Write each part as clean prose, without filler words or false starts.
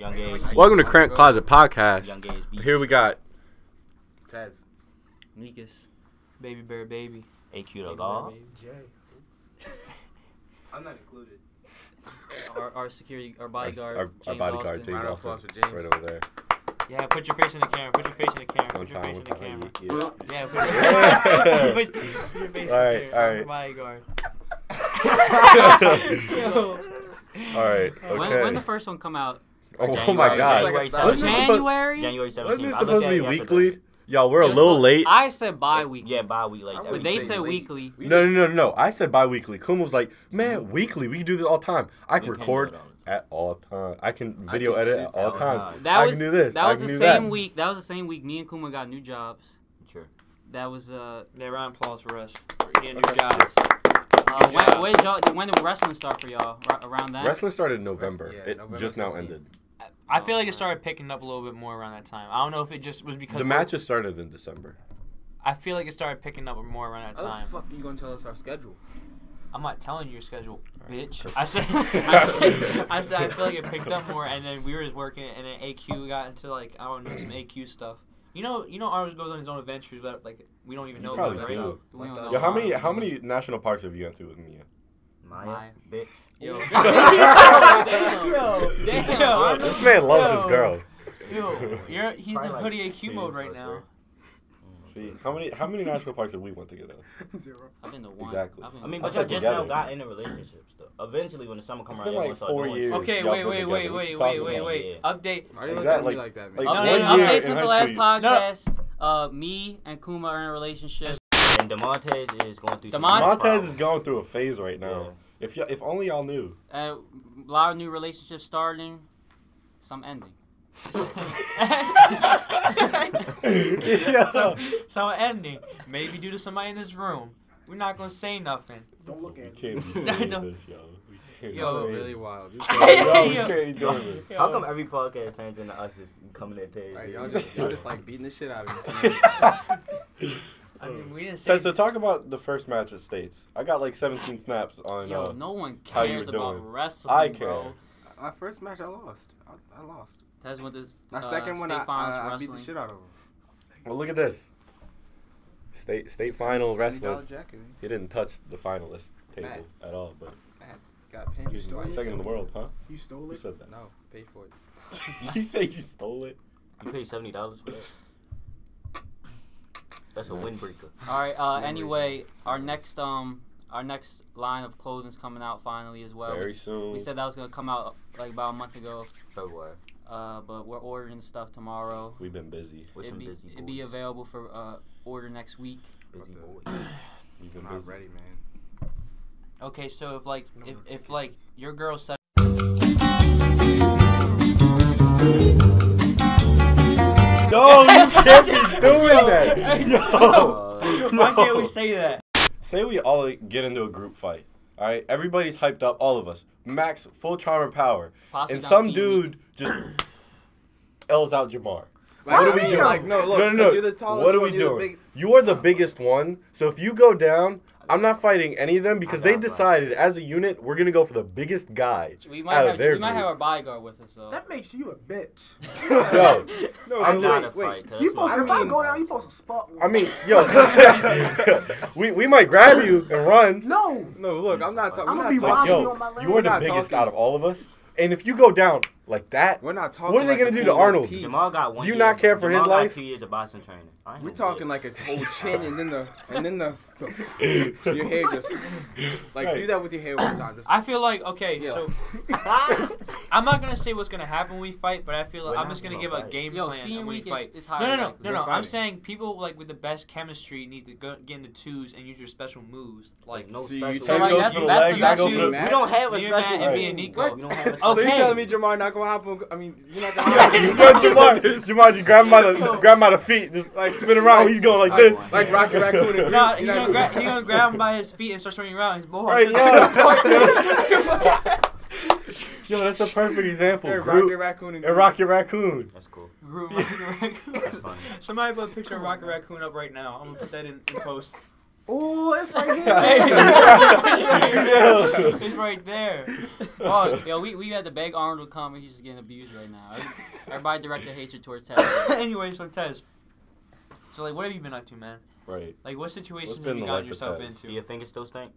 Young Age. Welcome to Cramped Closet Podcast. Here we got Tez, Nikas, Baby Bear Baby, AQ the Law. Jay. I'm not included. our security, our bodyguard, our James bodyguard, Austin. James Right Austin, off James. right over there. Yeah, put your face in the camera. Put your face in the camera. One Put your time, face in the one camera. time. Yeah, put your face in the Alright, camera. alright. Bodyguard. All right, okay. When the first one come out? Oh my God! January? January 17th. Wasn't this supposed to be weekly? Y'all, we're a It was little supposed- late. I said bi-weekly. Yeah, bi-week like that. But they said weekly. No. I said bi-weekly. Kuma was like, man, weekly. We can do this all the time. I can You can record do it all at all times. I can video edit at all times. That I was can do this. That I was can the do same that. week. That was the same week. Me and Kuma got new jobs. Sure. That was Yeah, round of applause for us. For getting new jobs. when did wrestling start for y'all? Around that? Wrestling started in November. Yeah, It November just now 15th. ended. I feel like it started picking up a little bit more around that time. I don't know if it just was because The matches started in December. I feel like it started picking up more around that How time. the fuck are you gonna tell us our schedule? I'm not telling you your schedule, bitch. Right. I said I feel like it picked up more, and then we were just working, and then AQ got into like I don't know some AQ stuff. You know, ours goes on his own adventures, but like we don't even know about probably it right do. now. We don't know. Yo, how many national parks have you gone to with Mia? Maya, bitch. Yo. Damn. This man loves his girl. Yo, he's in Probably like hoodie AQ two mode right or now. See, how many national parks have we went together? Zero. I've been to one. Exactly. I've been I mean, I but said y'all just now together. got into relationships though. Eventually, when the summer comes It's around, been y'all like start 4 doing years. shit. Okay, Y'all wait. been together. What you talking about? Update. Why do you Exactly, look at me like- like that, like man? one Update year in since high the last school. podcast. Me and Kuma are in a relationship. And DeMontez is going through. Montez is going through a phase right now. Yeah. If only y'all knew. A lot of new relationships starting, some ending. Yeah. So ending. Maybe due to somebody in this room. We're not gonna say nothing. Don't look We at me. can't be saying this, yo. We can't be Yo, saying Really it. wild. Yo, we Yo. can't be doing this. How come every podcast turns into us just coming at Taze? Right, y'all just like beating the shit out of me. I mean, we didn't say. So talk about the first match at States. I got like 17 snaps on. Yo, no one how you cares were about doing. wrestling, I bro. care. My first match, I lost. I lost. That's what this. My second one, State Finals I beat wrestling. the shit out of him. Well, look at this. State final $70 wrestling. jacket, man. He didn't touch the finalist table Matt. at all, but Got pinned. he's second in the world, huh? You stole Who it? said that? No, paid for it. You say you stole it? You paid $70 for that. That's a windbreaker. All right. Memories, Anyway, man. our next line of clothing's coming out finally as well. Very soon. We said that was gonna come out like about a month ago. February. But we're ordering stuff tomorrow. We've been busy. With some busy boys. It'd be available for order next week. Busy What boys. We've been I'm not busy. ready, man. Okay, so if like No if like your girl said. No, you can't be doing that. Yo. Why can't we say that? Say we all get into a group fight. All right, everybody's hyped up. All of us, max full charmer power, Possibly and not some seaweed. dude just L's out Jamar. Like, What are we doing? Like, no, look, No. 'cause you're the tallest What are one, we you're the doing? big- You are the biggest one. So if you go down, I'm not fighting any of them because they I'm not decided as a unit we're gonna go for the biggest guy We out might of their have group. our bodyguard with us though. That makes you a bitch. Yo, No, I'm wait, just- wait. You supposed to, if I mean- go down, you supposed to spot one. I mean, yo, we might grab you and run. no. No, look, I'm not talking. I'm We're gonna not be talking. robbing you Yo, on my land. you are the not biggest talking. out of all of us, and if you go down like that, We're not talking. what are they like gonna a do cool to little Arnold? piece. Jamal got 1 Do you year. not care for his Jamal life? got 2 years of boxing training. I ain't We're no talking bitch. like a whole chin and then the so your hair just like Right. do that with your hair one time. Just I feel like okay, Yeah. so I'm not gonna say what's gonna happen when we fight, but I feel like We're I'm not just gonna gonna give a fight. game Yo, plan senior when we week fight. is highly likely. We're I'm fighting. saying people like with the best chemistry need to get into twos and use your special moves. Like no See, special. you So Tez like goes that's for the the best legs, of I that go for two. the- We don't have a Me and Matt special. and me and Nico. We don't have a So special. you Okay. telling me Jamar not gonna happen? I mean, you're not gonna Yo, happen. Jamar, you grab him by the feet, just like spin around. He's going like this. Like Rocky Raccoon. And No, Groot, he's you're not just- gonna grab him by his feet and start swinging around. He's more. Right, yo, that's a perfect example. Hey, Rocky Groot Raccoon and Rocky Raccoon. That's cool. Rocky Raccoon. That's funny. Somebody put a picture of Rocky Raccoon up right now. I'm gonna put that in post. Oh, it's right here. It's right there. Oh, yo, we had to beg Arnold to come, and he's just getting abused right now. Everybody direct their hatred towards Ted. Anyway, so Tez. So like, what have you been up to, man? Right. Like, what situations What's have been you the gotten life of yourself Tez? into? Do your fingers still stink?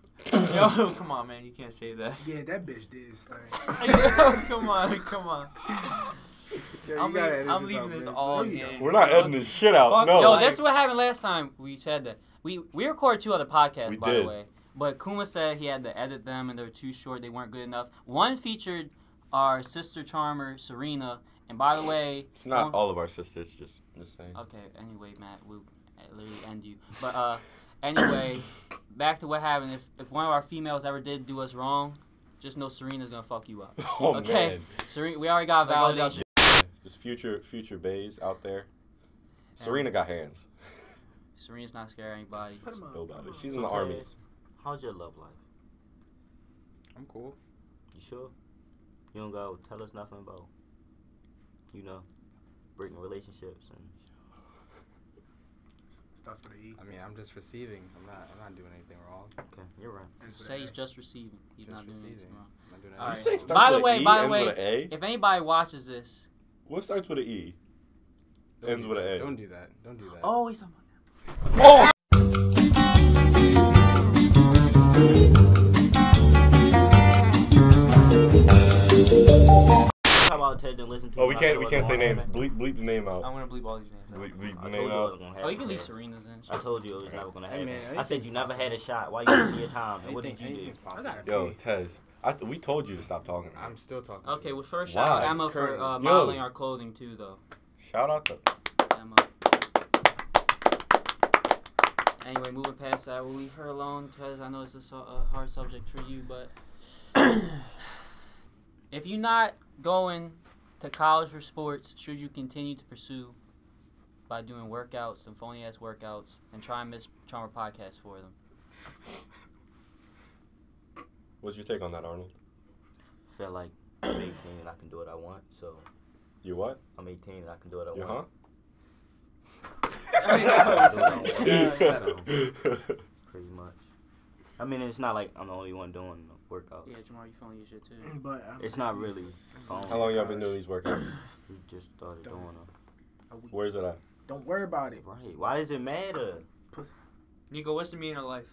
Yo, come on, man. You can't say that. Yeah, that bitch did stink. Yo, come on. Yo, you I'm gotta edit leaving out, this man. all No, you in. don't. We're not editing this shit out. Fuck No. Yo, like- that's what happened last time we said that. We recorded 2 other podcasts, We by did. the way. But Kuma said he had to edit them, and they were too short. They weren't good enough. One featured our sister charmer, Serena. And by the way... It's not all of our sisters, just saying. Okay, anyway, Matt, we'll literally end you. But anyway, back to what happened. If one of our females ever did do us wrong, just know Serena's going to fuck you up. Oh, Okay? man. Serena, we already got Like, validation. Just future bays out there. Serena got hands. Serena's not scared of anybody. Put 'em up, Nobody. put 'em She's up. in the army. Tez, how's your love life? I'm cool. You sure? You don't gotta tell us nothing about, breaking relationships and. Starts with an E. I mean, I'm just receiving. I'm not doing anything wrong. Okay, you're right. Ends with Say an he's A. just receiving. He's Just not doing receiving. anything wrong. I'm not doing All You right. say anything. starts By the with way, an E, by the ends way, with an A? if anybody watches this... What starts with an E? Don't ends do with an that. A. Don't do that. Don't do that. Oh, he's talking Oh! How about Ted and listen to? Oh, him? we I said can't it we wasn't can't say gonna names. happen. Bleep the name out. I'm going to bleep all these names out. Bleep I the told name you it out. wasn't gonna Oh, happen. you can leave Ted. Serena's in. I told you it was never gonna Hey, happen. man, I said you never had a shot. Why you wasting your time? And what did you do? Anything's I possible. gotta Yo, pee. Tez, we told you to stop talking. I'm still talking. Okay, well, first Why? shout out Emma for Currently. modeling Yo. our clothing, too, though. Shout out to. Emma. Anyway, moving past that, we'll leave her alone because I know it's a hard subject for you, but if you're not going to college for sports, should you continue to pursue by doing workouts, some phony-ass workouts, and try and miss Charmer Podcast for them? What's your take on that, Arnold? I feel like I'm 18 and I can do what I want. So You what? I'm 18 and I can do what I You want. huh? Pretty much. I mean, it's not like I'm the only one doing the workout. Yeah, Jamar, you feeling your shit, too. But It's not really fun. How long y'all been doing these workouts? We just started doing them. a week. Where's it at? Don't worry about it. Right. Why does it matter? Nico, what's the meaning of life?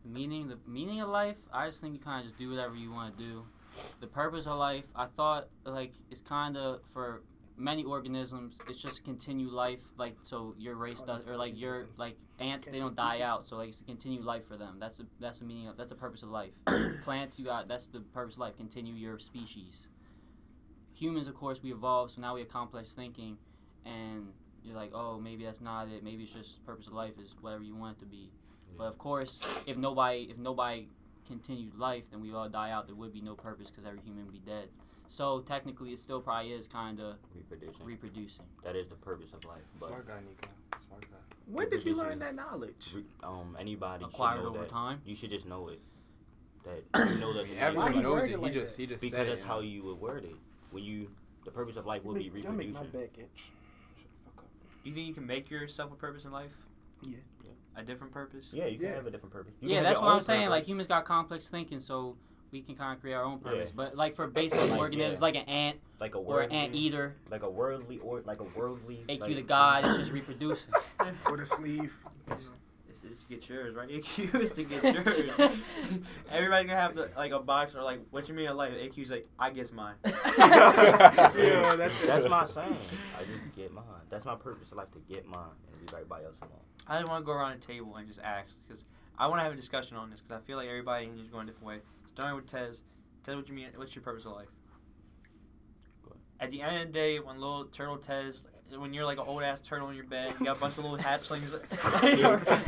The meaning of life, I just think you kind of just do whatever you want to do. The purpose of life, I thought, like, it's kind of, for many organisms, it's just to continue life, like, so your race does, or, like, your, like, ants, they don't die out, so, like, it's to continue life for them. That's the meaning of, that's the purpose of life. Plants, that's the purpose of life, continue your species. Humans, of course, we evolved, so now we have complex thinking, and you're like, oh, maybe that's not it, maybe it's just the purpose of life is whatever you want it to be. But of course, if nobody continued life, then we all die out. There would be no purpose because every human would be dead. So technically, it still probably is kind of reproducing. That is the purpose of life. But Smart guy, Nico. Smart guy. When did you learn that knowledge? Anybody Acquired should know over that. time. You should just know it. That you know that. Everyone you knows word it. it like He that? just said Because that's it. how you would word it. The purpose of life will be Y'all make my reproducing. back itch. You think you can make yourself a purpose in life? Yeah. A different purpose? Yeah, you can Yeah. have a different purpose. You Yeah, can have that's your what I'm own saying. Like purpose. humans got complex thinking, so we can kind of create our own purpose. Yeah. But like for basic Like, organisms, yeah. like an ant like a or an worldly, anteater, like a worldly AQ like, the god, it's just reproducing. With a sleeve. It's to get yours, right? AQ is to get yours. Everybody's gonna have like a box or like, what you mean of life? AQ's like, I guess mine. Yeah, that's it. That's my saying. I just get mine. That's my purpose of life, to get mine and leave everybody else alone. I just want to go around the table and just ask because I want to have a discussion on this because I feel like everybody is going a different way. Starting with Tez. Tez, what you mean? What's your purpose of life? Go ahead. At the end of the day, when little turtle Tez, when you're like an old ass turtle in your bed, you got a bunch of little hatchlings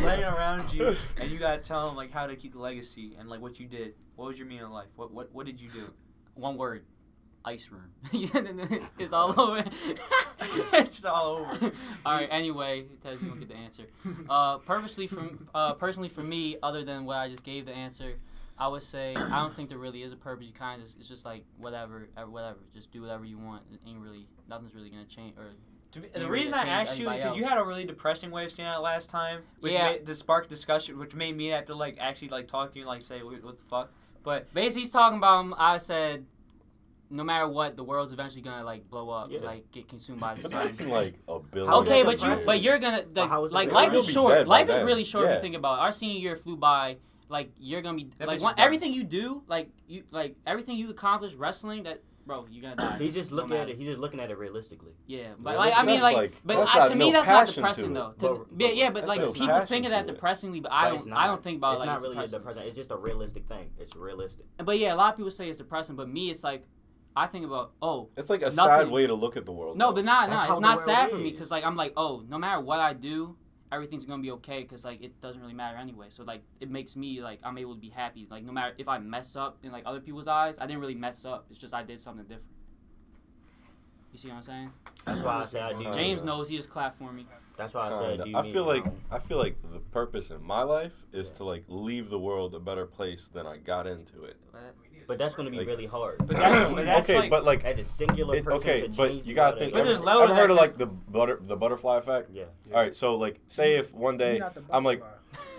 laying around you, and you gotta tell them like how to keep the legacy and like what you did. What was your meaning of life? What did you do? One word. Ice room. It's all over. It's just all over. All right. Anyway, Tez, you don't get the answer. Personally for me, other than what I just gave the answer, I would say I don't think there really is a purpose. You kind of it's just like whatever. Just do whatever you want. It ain't really nothing's really gonna change or The reason I asked you is because you had a really depressing way of saying that last time, which made to spark discussion, which made me have to like actually like talk to you and like say what the fuck. But basically, he's talking about. I said, no matter what, the world's eventually gonna like blow up, like get consumed by the sun. That's in like a billion. Okay, but you're gonna like life is short. Life is really short if you think about it. Our senior year flew by. Like you're gonna be like everything you do, like everything you accomplish wrestling. That bro, you're gonna die. He's just looking at it. He's just looking at it realistically. Yeah, but like I mean, to me that's not depressing though. But like people think of that depressingly, but I don't think about it like it's not really depressing. It's just a realistic thing. It's realistic. But yeah, a lot of people say it's depressing, but me, it's like I think about it's like a sad way to look at the world. No, but it's not sad for me because like I'm like no matter what I do, everything's gonna be okay because like it doesn't really matter anyway. So like it makes me like I'm able to be happy. Like no matter if I mess up in like other people's eyes, I didn't really mess up. It's just I did something different. You see what I'm saying? That's why I said I do. James knows. He just clapped for me. That's why I said. I feel like the purpose in my life is to like leave the world a better place than I got into it. But that's going to be really hard. But that's okay, but like as a singular person. Okay, but you gotta think. But there's ever heard of like the butterfly effect? Yeah. All right, so like, say if one day I'm like,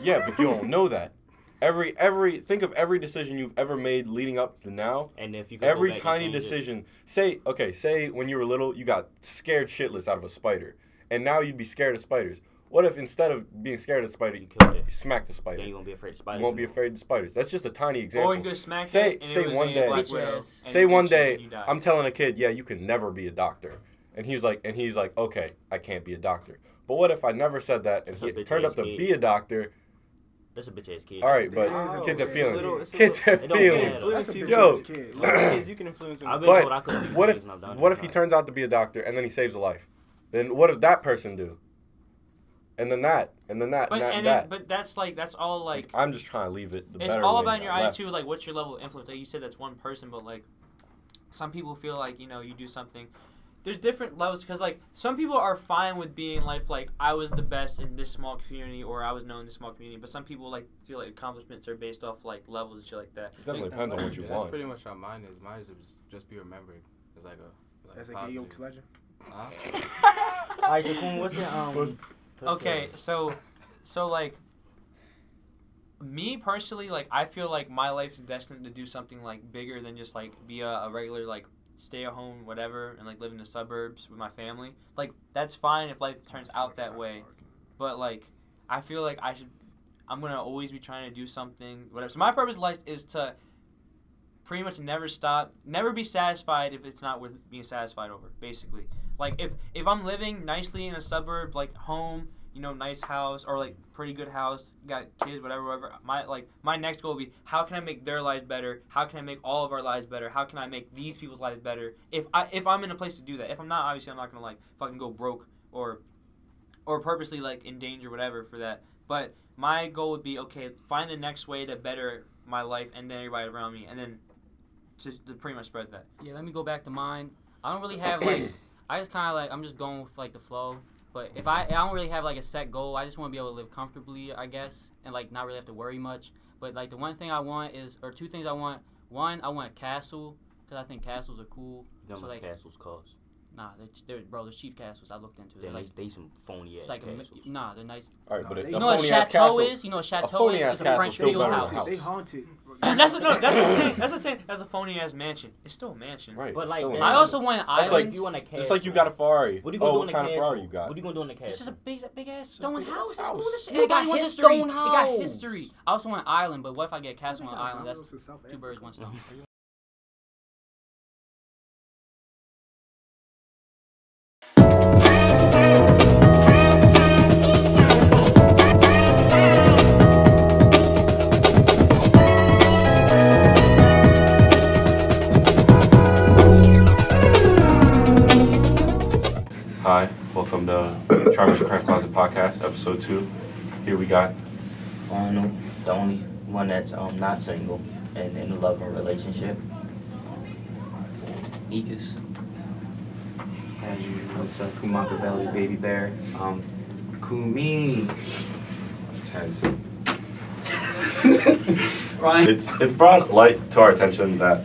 yeah, but you don't know that. Think of every decision you've ever made leading up to now. And if you every tiny decision. Say when you were little, you got scared shitless out of a spider, and now you'd be scared of spiders. What if instead of being scared of the spider, you smack the spider? Then you won't be afraid of spiders. You won't be afraid of spiders. That's just a tiny example. Or you could smack it and say one day. Say one day, I'm telling a kid, yeah, you can never be a doctor, and he's like, okay, I can't be a doctor. But what if I never said that and he turned up to be a doctor? That's a bitch ass kid. All right, but kids have feelings. Kids have feelings. Yo, kids, you can influence them. But what if he turns out to be a doctor and then he saves a life? Then what does that person do? And then that. But that's all like. I'm just trying to leave it. It's all about your attitude. Like, what's your level of influence? Like you said, that's one person, but like, some people feel like you do something. There's different levels because like some people are fine with being in life like I was the best in this small community or I was known in this small community, but some people like feel like accomplishments are based off like levels and shit like that. It definitely depends on what you want. That's pretty much how mine is. Mine is just be remembered. It's like a. That's a gay Oaks legend. Isaac, what's your Okay, so like, me personally, like, I feel like my life is destined to do something, like, bigger than just, like, be a regular, like, stay-at-home, whatever, and, like, live in the suburbs with my family. Like, that's fine if life turns out that way. But, like, I feel like I'm going to always be trying to do something, whatever. So my purpose in life is to pretty much never stop, never be satisfied if it's not worth being satisfied over, basically. Like, if I'm living nicely in a suburb, like, home, nice house, or, like, pretty good house, got kids, whatever, my next goal would be, how can I make their lives better? How can I make all of our lives better? How can I make these people's lives better? If I'm in a place to do that. If I'm not, obviously, I'm not going to, like, fucking go broke or purposely, like, endanger whatever for that. But my goal would be, okay, find the next way to better my life and then everybody around me, and then to pretty much spread that. Yeah, let me go back to mine. I don't really have, like... I just kind of like, I'm just going with like the flow. But if I don't really have like a set goal. I just want to be able to live comfortably, I guess, and like not really have to worry much. But like the one thing I want or two things I want. One, I want a castle because I think castles are cool. You know how much castles cost? Nah, they're cheap castles. I looked into it. They some phony ass castles. Nah, they're nice. All right, but you know what a chateau is? You know what a chateau is? It's a French field house. They haunted. That's the same. That's a phony ass mansion. It's still a mansion. Right. But like, I also want an island. Like, if you want a castle, it's like you got a Ferrari. What are you gonna do in the kind castle? of Ferrari you got? What are you gonna do in the castle? It's just a big ass stone house. It's cool as shit. Nobody It got wants a history. stone It got house. history. I also want an island, but what if I get a castle on an island? That's two birds, one stone. Hi, welcome to Charmers Cramped Closet Podcast, episode 2. Here we got the only one that's not single and in a loving relationship. Ekus. As usual, it's Kumaka Belly, Baby Bear. Kumi. Tense. Ryan. It's brought light to our attention that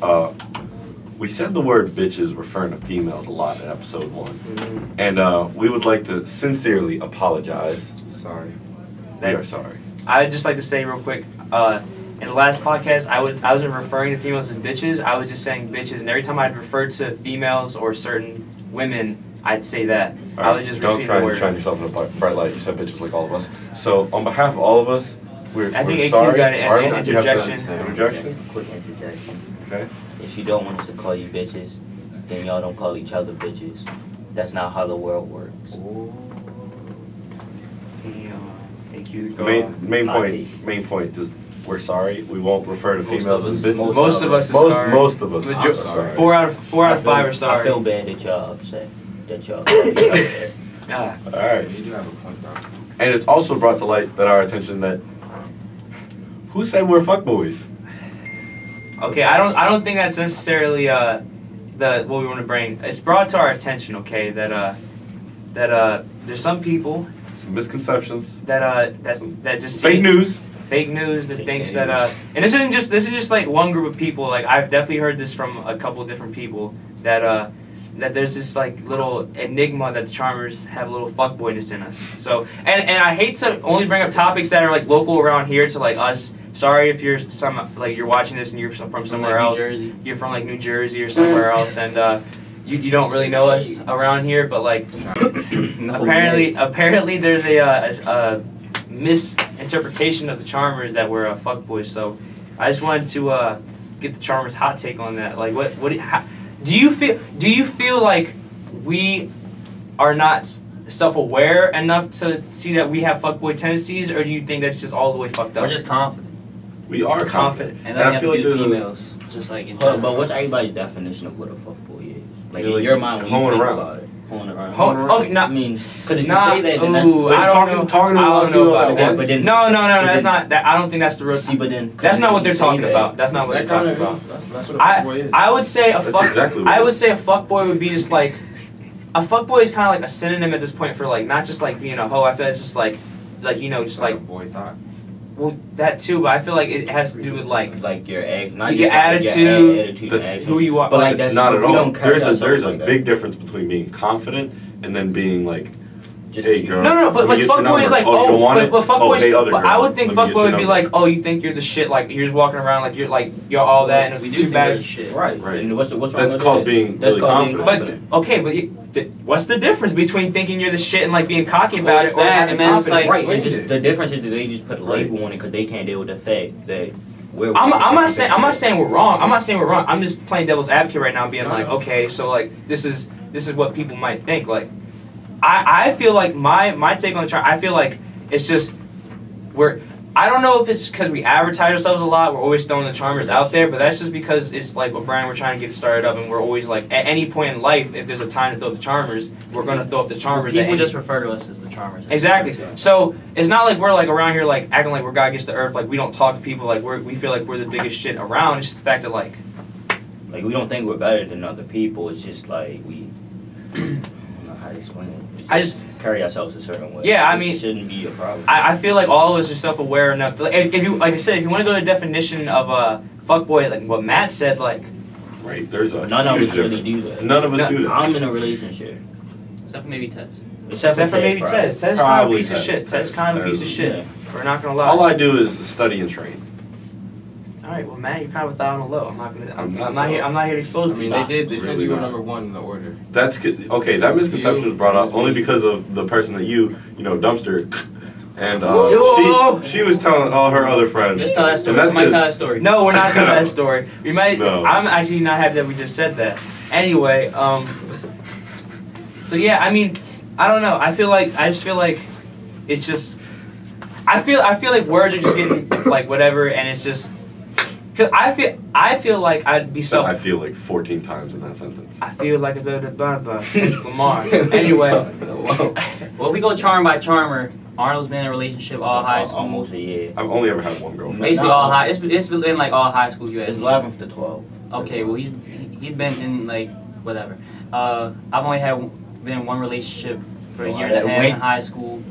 we said the word bitches referring to females a lot in episode 1. And we would like to sincerely apologize. Sorry. We are sorry. I'd just like to say real quick, in the last podcast, I wasn't referring to females as bitches. I was just saying bitches, and every time I'd refer to females or certain women, I'd say that. I would just don't repeat try the and word. shine yourself in a bright light. You said bitches like all of us. So on behalf of all of us, we're I think AQ sorry. got an Arnold, do you have interjection. an interjection? Quick interjection. Okay. If you don't want us to call you bitches, then y'all don't call each other bitches. That's not how the world works. AQ. Main point. Just we're sorry. We won't refer to females as bitches. Most of us are sorry. Most of us. Major- are sorry. 4 out of 5 are sorry. I feel bad that y'all upset. That y'all call each other that. Yeah. All right. You do have a point, bro. And it's also brought to light that our attention that who said we're fuckboys? Okay, I don't think that's necessarily what we want to bring. It's brought to our attention, okay, that there's some people Some misconceptions. that Some just fake news. fake news that Fake thinks news. that and this is just like one group of people. Like I've definitely heard this from a couple of different people that there's this like little enigma that the Charmers have a little fuckboyness in us. So and I hate to only bring up topics that are like local around here to like us. Sorry if you're you're watching this and you're from somewhere else. New Jersey. You're from like New Jersey or somewhere else, and you don't really know us around here. But like apparently there's a misinterpretation of the Charmers that we're fuckboys. So I just wanted to get the Charmers' hot take on that. Like do you feel like we are not self-aware enough to see that we have fuckboy tendencies, or do you think that's just all the way fucked up? We're just confident. We are confident. And then you have feel to like do there's females. Just like in But what's everybody's definition of what a fuckboy is? Like in your mind when you hoeing think around. about it. Hoeing around. Okay, not. I mean, because if you Nah, say that, then that's... ooh, I don't talking know. to a I lot don't of know females about at that. once. But then- No, but that's then- not. I don't think that's the real. See, but then... That's not what they're you say talking that- about. That's not what they're talking about. That's what a fuckboy is. I would say a That's fuck. exactly what I it would is. say a fuckboy would be just like a fuckboy is kind of like a synonym at this point for like not just like being a hoe. I feel it's just like you know just like a boy thought. well that too, but I feel like it has to do with like your act, not your just like attitude, your attitude, that's and actions. who you are. But like It's that's not at we all. don't carry There's ourselves a like that. big difference between being confident and then being like, Just hey keep- girl. No, but let like me get your fuckboy is number. like you don't want it? but fuckboy hey, other but girl, I would think let me get fuckboy your would be number. like, you think you're the shit, like you're just walking around like you're all that, and we it's do too think bad. we're the shit. Right. Right. And what's wrong That's with called that? being That's really called being confident. But okay, but what's the difference between thinking you're the shit and like being cocky about Well, it it's or that, having and then it's confidence? like- Right. It's just the difference is that they just put a label on it because they can't deal with the fact that we're. I'm not saying we're wrong. I'm just playing devil's advocate right now, being like, okay, so like this is what people might think. Like, I feel like my take on the chart. I feel like it's just I don't know if it's because we advertise ourselves a lot. We're always throwing the Charmers out there, but that's just because it's like a brand we're trying to get started up, and we're always like at any point in life, if there's a time to throw the Charmers, we're gonna throw up the Charmers. People just refer to us as the Charmers. Exactly. So it's not like we're like around here like acting like we're God against the earth. Like we don't talk to people. Like we feel like we're the biggest shit around. It's just the fact that like we don't think we're better than other people. It's just like we. I don't know how to explain it. I just carry ourselves a certain way. Yeah, I It mean, shouldn't be a problem. I feel like all of us are self-aware enough to if you like I said, if you want to go to the definition of a fuckboy, like what Matt said, like Right, there's a None of huge us really difference. do that. None of us do that. I'm in a relationship. Except for maybe Tess. Except for maybe Tess, Tess. Tess is kind of a Probably piece of Tess. shit. Tess is kind of a piece of shit. Yeah. We're not gonna lie. All I do is study and train. All right, well, Matt, you're kind of a thigh on the low. I'm I'm not here. I'm not here to I expose. mean, you. they said Really you were not. number 1 in the order. That's okay. That misconception was brought up only because of the person that you dumpster, and she was telling all her other friends. Just tell that story. And that's Somebody 'cause- tell that story. No, we're not telling that story. We might. No. I'm actually not happy that we just said that. Anyway, so yeah, I mean, I don't know. I just feel like it's just. I feel like words are just getting like whatever, and it's just. Cause I feel like I'd be so. I feel like 14 times in that sentence. I feel like a bit of Kendrick Lamar. Anyway, Well, if we go charm by charmer, Arnold's been in a relationship all high school. Almost a year. I've only ever had one girlfriend. Basically all high. It's been like all high school. It's US. 11th to 12. Okay, well he's been in like whatever. I've only been in one relationship for a year and a half in high school.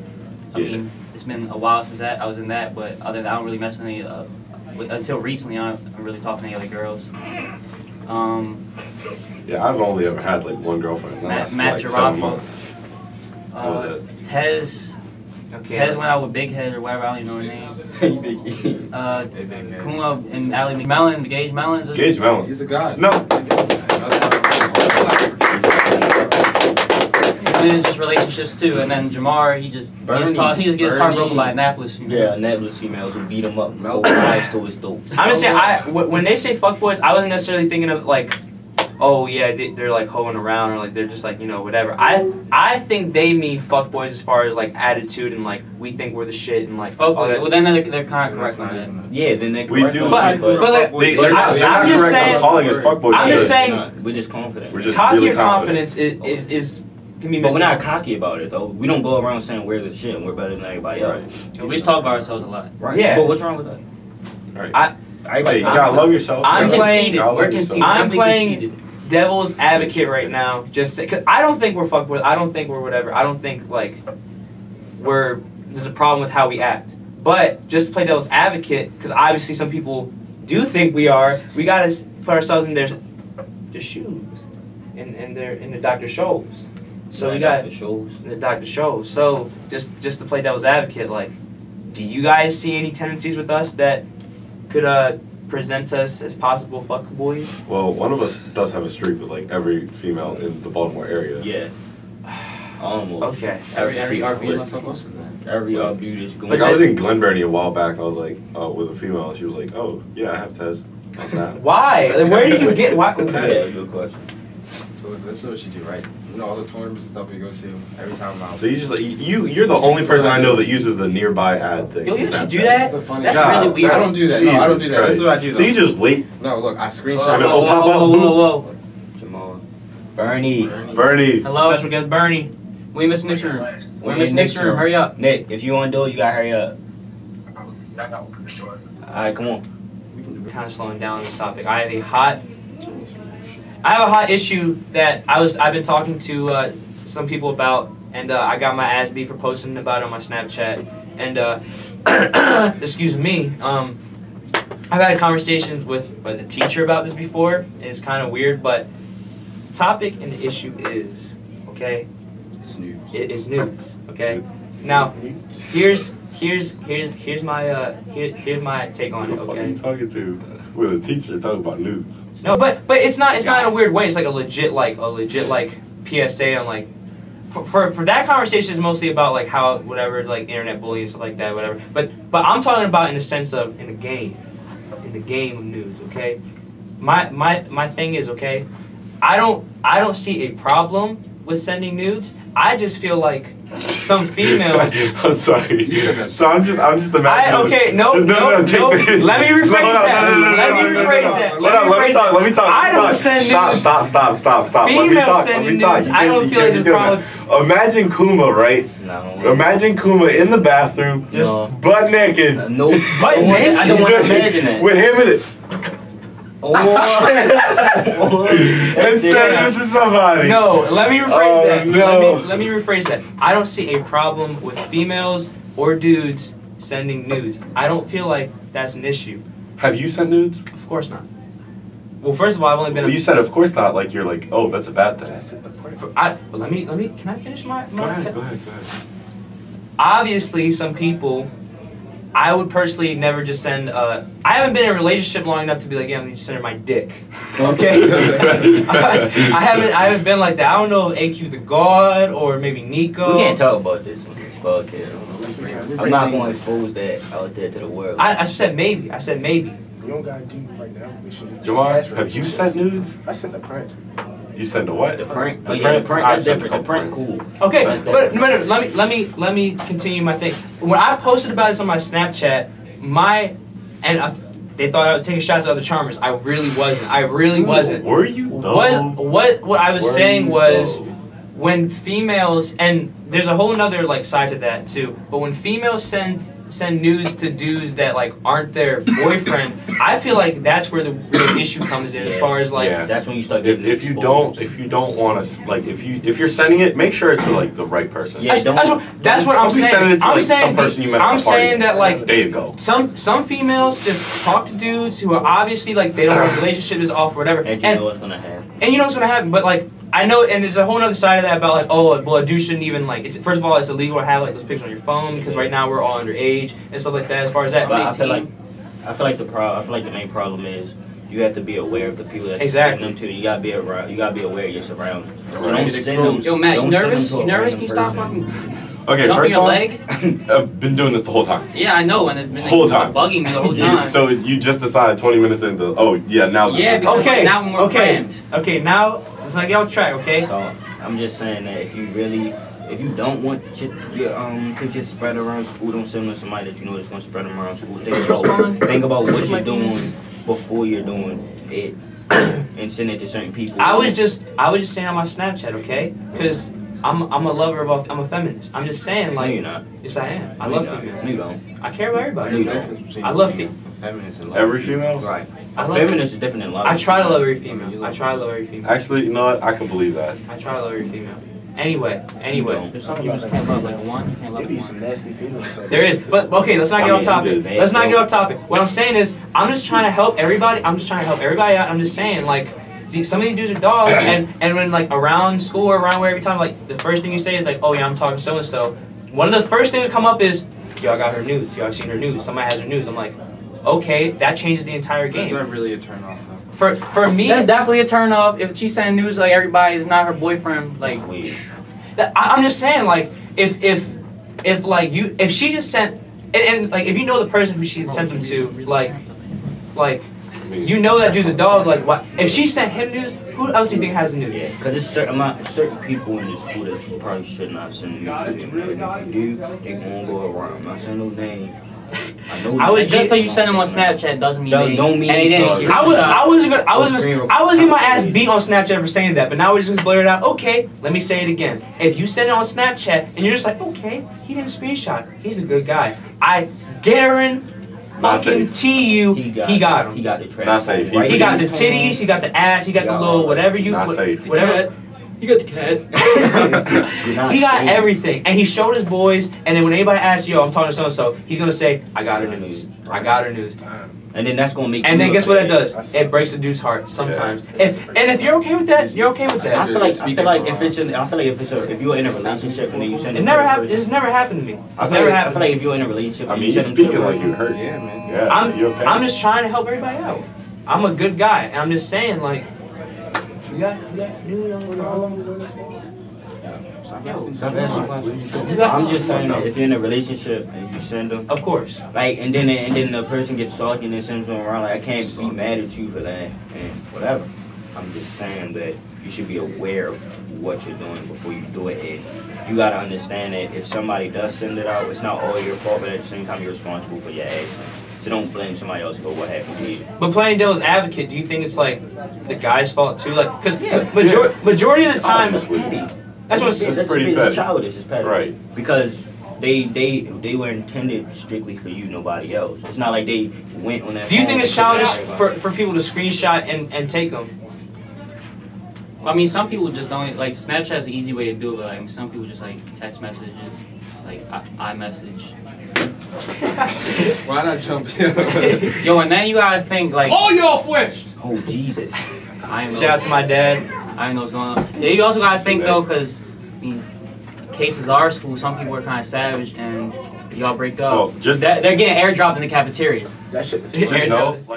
I Yeah. mean, it's been a while since I was in that, but other than that, I don't really mess with any. Until recently, I don't really talk to any other girls. Yeah, I've only ever had like one girlfriend. And Matt that's for, like 7 months. That was it. Tez. Okay. Tez went out with Big Head or whatever. I don't even know her name. Kuma and Allie McMellon, Gage Mellon's. Gage Mellon. He's a god. No. And just relationships too, and then Jamar, he just gets heartbroken by Annapolis females. Yeah, Annapolis females who beat him up. I'm just saying, when they say fuckboys, I wasn't necessarily thinking of like, oh yeah, they're like hoeing around or like they're just like, you know, whatever. I think they mean fuckboys as far as like attitude and like we think we're the shit and like. Okay, well then they're kind of correct on that. Yeah, then they We do, correct but like, I'm just saying, calling us fuckboys. I'm just saying, we're just confident. We're just cocky really or confidence is can be But we're not misinterpreted. cocky about it though. We don't go around saying we're the shit and we're better than everybody else. We just talk about ourselves a lot. Right. Yeah. But what's wrong with that? Right. Hey, you gotta love yourself. I'm man. playing- You gotta love We're yourself. conceded. I'm Definitely playing conceded. devil's advocate right now. Just because I don't think we're fuckboys. I don't think we're whatever. I don't think like there's a problem with how we act. But just to play devil's advocate, because obviously some people do think we are. We gotta put ourselves in their shoes, in the doctor's shoes. So we got the shows. the doctor shows. So just to play devil's advocate, like, do you guys see any tendencies with us that could present us as possible fuckboys? Well, one of us does have a streak with like every female in the Baltimore area. Yeah. Almost. Okay. Every RP myself. Every beauty is going. Like I was in Glen Burnie a while back. I was like, with a female, and she was like, "Oh, yeah, I have Tez." That's that. Why? Like, where did you get? Why? Yeah, good question. So this is what you do, right? You know all the tournaments and stuff you go to. Every time I'm out. So you just like you're the only person I know that uses the nearby ad thing. Yo, you on actually do Snapchat. that? That's the funny- That's God, really weird. I don't do that. No, I don't do that. This is what I do. So Though. you just wait. No, look, I screenshot. Oh, pop up, boom. Whoa. Jamal. Bernie. Bernie. Hello, special guest Bernie. We missing next room. We're missing next room. Hurry up. Nick, if you want to do it, you gotta hurry up. Alright, come on. Kind of slowing down this topic. I have a hot issue that I've been talking to some people about, and I got my ass beat for posting about it on my Snapchat. And excuse me, I've had conversations with a teacher about this before, and it's kind of weird, but the topic and the issue is, okay, it is news. Okay, now here's my take on it. Who the fuck are Okay. you talking to? With a teacher talking about nudes. No, but it's not in a weird way. It's like a legit PSA on like for that conversation is mostly about like how whatever it's like internet bullying and stuff like that, whatever. But I'm talking about in the sense of in the game of news. Okay, my thing is, okay, I don't see a problem with sending nudes. I just feel like some females. I'm sorry. So I'm just imagining. Let me rephrase that. Let me talk. I don't send nudes. Stop. Females sending nudes. I don't feel like there's a problem. Imagine Kuma, right? No. Imagine Kuma in the bathroom, just butt naked. No. Butt naked? I don't want to imagine that. With him in it. And send it to somebody. No, let me rephrase that. No. Let me rephrase that. I don't see a problem with females or dudes sending nudes. I don't feel like that's an issue. Have you sent nudes? Of course not. Well, first of all, I've only been. Well, you said of course not. Like you're like, oh, that's a bad thing. Let me. Can I finish my? Go ahead. Obviously, some people. I would personally never just send. I haven't been in a relationship long enough to be like, yeah, I'm gonna just send her my dick. Okay. I haven't been like that. I don't know if AQ the God or maybe Nico. We can't talk about this on this podcast. I'm not going to expose that out there to the world. I said maybe. You don't gotta do it right now. We should. Jamar, have you sent nudes? I sent the print. You sent a what? The prank. Oh The yeah, the prank? prank. I've That's sent different. The a prank, couple cool. Okay, That's but different. let me continue my thing. When I posted about this on my Snapchat, they thought I was taking shots at other Charmers. I really wasn't. Were you? What I was saying was when females, and there's a whole nother like side to that too. But when females send send nudes to dudes that like aren't their boyfriend, I feel like that's where the real issue comes in as far as like that's when you start if getting you don't want to like if you're sending it, make sure it's to like the right person. Yeah, that's what I'm saying. I'm saying that like there you go. Some females just talk to dudes who are obviously like they don't have a relationship is off or whatever, and you know what's gonna happen. And you know what's gonna happen, but like I know, and there's a whole other side of that about like, oh, well, a dude shouldn't even like. It's first of all, it's illegal to have like those pictures on your phone because right now we're all underage and stuff like that. As far as that, but I feel like the main problem is you have to be aware of the people that you send them to. You gotta be aware of your surroundings. So don't send them. Yo, Matt, you nervous? You nervous? Can you stop fucking? Okay, jumping first your off, leg? I've been doing this the whole time. Yeah, I know, and it's been whole time. bugging me the whole time. So you just decided 20 minutes into, oh yeah, now. Yeah, because okay, now we're cramped. Okay, now let's not get off track, okay? So I'm just saying that if you don't want your pictures spread around school, don't send them to somebody that you know is gonna spread them around school. Think about what you're doing before you're doing it, and send it to certain people. I was just saying on my Snapchat, okay? Because I'm a lover of I'm a feminist. I'm just saying like. No, you're not. Yes, I am. I love females. No, you don't. I care about everybody. I love females. Feminist and Every female? Right. I love feminist is different than love. I try to love every female. I try to love every female. Actually, you know what? I can believe that. I try to love every female. Anyway. There's some you just can't love like one. You can't love There be one. some nasty females. There is, but okay, let's not get off topic. Let's not get off topic. What I'm saying is, I'm just trying to help everybody. I'm just trying to help everybody out. I'm just saying, like, some of these dudes are dogs, and when like around school or around where every time, like the first thing you say is like, oh yeah, I'm talking so and so. One of the first things that come up is, yo, I got her news. Yo, I've seen her news. Somebody has her news. I'm like, okay, that changes the entire game. Is that really a turn off though? For me, that's definitely a turn off. If she's sending news like everybody is not her boyfriend, like. I'm just saying, like, if she just sent, and like, if you know the person who she sent them to, like, you know that dude's a dog, like, what? If she sent him news, who else do you think has the news? Yeah, because it's certain people in the school that you probably should not send news to. And if you do, they gonna go around. I'm not saying no names. I was just like you send them on Snapchat doesn't mean don't mean they didn't. I was getting my ass beat on Snapchat for saying that, but now we're just blurred out. Okay, let me say it again. If you send it on Snapchat and you're just like, okay, he didn't screenshot. He's a good guy. I guarantee you, he got him. He got the trash. Not safe. He got the titties. He got the ass. He got the little whatever you. Not safe. Whatever. He got the cat. He got everything, and he showed his boys. And then when anybody asks, "Yo, I'm talking to so and so," he's gonna say, "I got her news. I got her news." And then that's gonna make. And then guess what that does? It breaks the dude's heart sometimes. Yeah. If you're okay with that, you're okay with that. I feel like if you're in a relationship and then you send it never happened. This has never happened to me. I feel like if you're in a relationship, I mean, you're speaking like you hurt. Yeah, man. Yeah. You okay? I'm just trying to help everybody out. I'm a good guy, and I'm just saying like, you got news on how long we doing this for? I'm just saying that if you're in a relationship and you send them, of course, like, and then the person gets salty and then sends them around, like, I can't be mad at you for that and whatever. I'm just saying that you should be aware of what you're doing before you do it, and you gotta understand that if somebody does send it out, it's not all your fault, but at the same time you're responsible for your actions. So don't blame somebody else for what happened to you. But playing devil's advocate, do you think it's like the guy's fault too? Like, because majority of the time. That's what it's pretty bad. It's childish. It's petty. Right. Because they were intended strictly for you, nobody else. It's not like they went on that. Do you think it's childish for people to screenshot and take them? I mean, some people just don't like. Snapchat's an easy way to do it, but like some people just like text messages, like iMessage. Why not jump? Yo, and then you gotta think like. Oh, y'all switched. Oh Jesus! Shout out to my dad. I know what's going on. Yeah, you also gotta think though, cause I mean, cases our school, some people are kind of savage, and y'all break up. Well, they're getting airdropped in the cafeteria. That shit is just know, like,